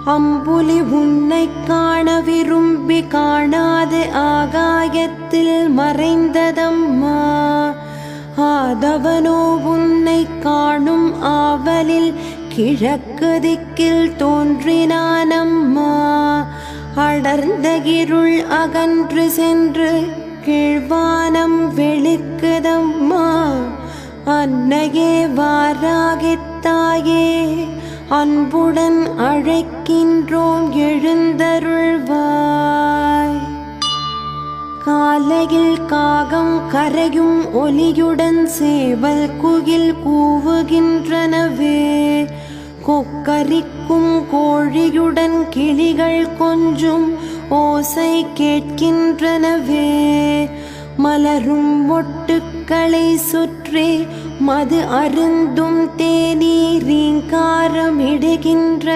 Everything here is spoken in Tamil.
அம்புலி உன்னைக் காண விரும்பி காணாது ஆகாயத்தில் மறைந்ததம்மா. ஆதவனோ உன்னைக் காணும் ஆவலில் கிழக்கு திக்கில் தோன்றினானம்மா. அடர்ந்த இருள் அகன்று சென்று கீழ்வானம் வெளிக்குதம்மா. அன்னையே வாராகித்தாயே, அன்புடன் அழைக்கின்றோம் எழுந்தருள்வாய். காலையில் காகம் கரையும் ஒலியுடன் சேவல் குயில் கூவுகின்றனவே. கொக்கரிக்கும் கோழியுடன் கிளிகள் கொஞ்சும் ஓசை கேட்கின்றனவே. மலரும் மொட்டுக்களை சுற்றி மது அருந்தும் தேநீர் ரீங்காரமிடுகின்ற